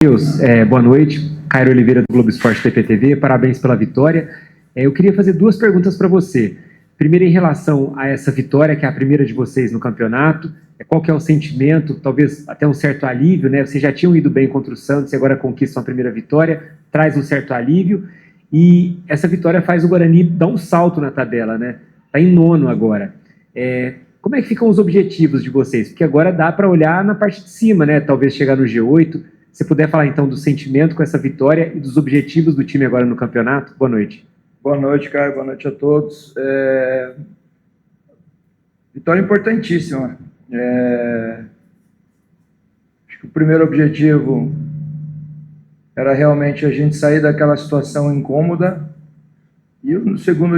Matheus, boa noite. Cairo Oliveira, do Globo Esporte PPTV, parabéns pela vitória. Eu queria fazer duas perguntas para você. Primeiro, em relação a essa vitória, que é a primeira de vocês no campeonato, qual que é o sentimento, talvez até um certo alívio, né? Vocês já tinham ido bem contra o Santos e agora conquistam a primeira vitória, traz um certo alívio, e essa vitória faz o Guarani dar um salto na tabela, né? Está em nono agora. Como é que ficam os objetivos de vocês? Porque agora dá para olhar na parte de cima, né? Talvez chegar no G8. Se puder falar, então, do sentimento com essa vitória e dos objetivos do time agora no campeonato. Boa noite. Boa noite, Caio. Boa noite a todos. Vitória importantíssima. Acho que o primeiro objetivo era realmente a gente sair daquela situação incômoda. E o segundo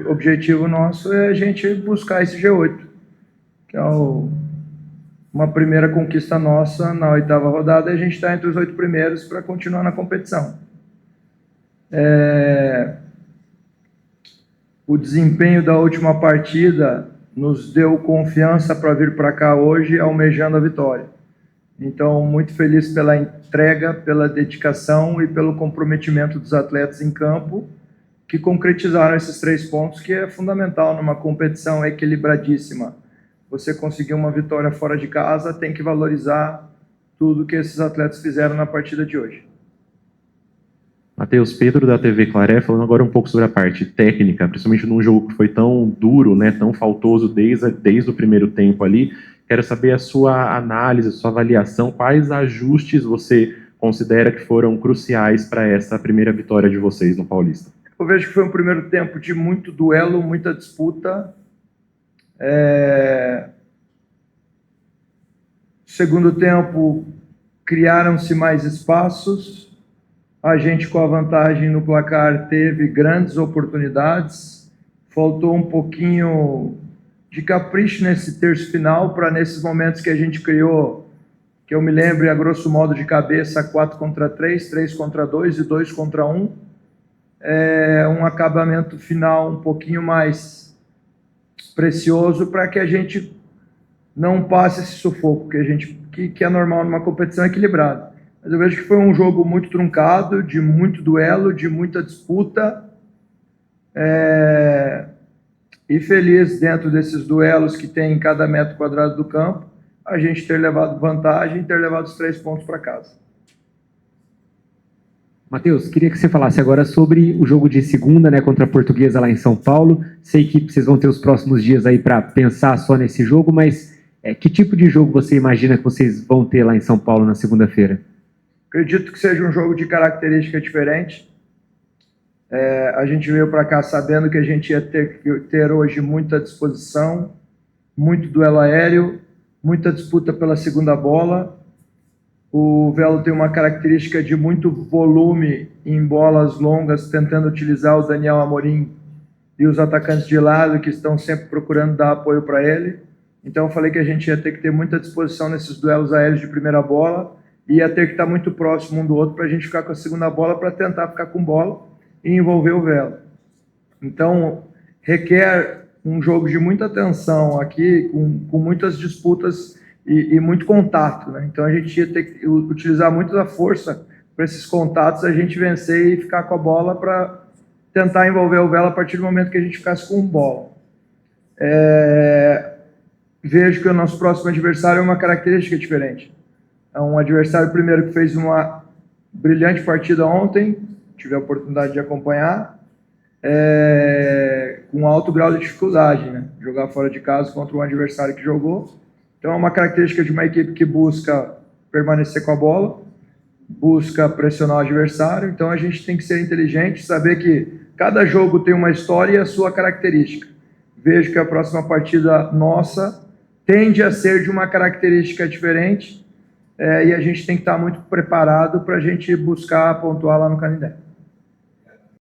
objetivo nosso é a gente buscar esse G8, que é uma primeira conquista nossa na 8ª rodada, e a gente está entre os 8 primeiros para continuar na competição. O desempenho da última partida nos deu confiança para vir para cá hoje, almejando a vitória. Então, muito feliz pela entrega, pela dedicação e pelo comprometimento dos atletas em campo, que concretizaram esses 3 pontos, que é fundamental numa competição equilibradíssima. Você conseguir uma vitória fora de casa, tem que valorizar tudo que esses atletas fizeram na partida de hoje. Matheus, Pedro da TV Claré, falando agora um pouco sobre a parte técnica, principalmente num jogo que foi tão duro, né, tão faltoso desde o primeiro tempo ali. Quero saber a sua análise, a sua avaliação, quais ajustes você considera que foram cruciais para essa primeira vitória de vocês no Paulista? Eu vejo que foi um primeiro tempo de muito duelo, muita disputa. Segundo tempo, criaram-se mais espaços. A gente, com a vantagem no placar, teve grandes oportunidades. Faltou um pouquinho de capricho nesse terço final, para nesses momentos que a gente criou, que eu me lembro, a grosso modo de cabeça, 4 contra 3, 3 contra 2 e 2 contra 1. Um acabamento final um pouquinho mais precioso para que a gente não passe esse sufoco que é normal numa competição equilibrada. Mas eu vejo que foi um jogo muito truncado, de muito duelo, de muita disputa, e feliz dentro desses duelos que tem em cada metro quadrado do campo, a gente ter levado vantagem e ter levado os 3 pontos para casa. Matheus, queria que você falasse agora sobre o jogo de segunda, né, contra a Portuguesa lá em São Paulo. Sei que vocês vão ter os próximos dias aí para pensar só nesse jogo, mas que tipo de jogo você imagina que vocês vão ter lá em São Paulo na segunda-feira? Acredito que seja um jogo de característica diferente. A gente veio para cá sabendo que a gente ia ter hoje muita disposição, muito duelo aéreo, muita disputa pela segunda bola. O Velo tem uma característica de muito volume em bolas longas, tentando utilizar o Daniel Amorim e os atacantes de lado, que estão sempre procurando dar apoio para ele. Então eu falei que a gente ia ter que ter muita disposição nesses duelos aéreos de primeira bola, e ia ter que estar muito próximo um do outro para a gente ficar com a segunda bola, para tentar ficar com bola e envolver o Velo. Então requer um jogo de muita atenção aqui, com muitas disputas e muito contato, né? Então a gente ia ter que utilizar muito da força para esses contatos, a gente vencer e ficar com a bola para tentar envolver o Velo a partir do momento que a gente ficasse com bola. Vejo que o nosso próximo adversário é uma característica diferente. É um adversário, primeiro, que fez uma brilhante partida ontem, tive a oportunidade de acompanhar, com alto grau de dificuldade, né? Jogar fora de casa contra um adversário que jogou. Então é uma característica de uma equipe que busca permanecer com a bola, busca pressionar o adversário. Então a gente tem que ser inteligente, saber que cada jogo tem uma história e a sua característica. Vejo que a próxima partida nossa tende a ser de uma característica diferente, e a gente tem que estar muito preparado para a gente buscar pontuar lá no Canindé.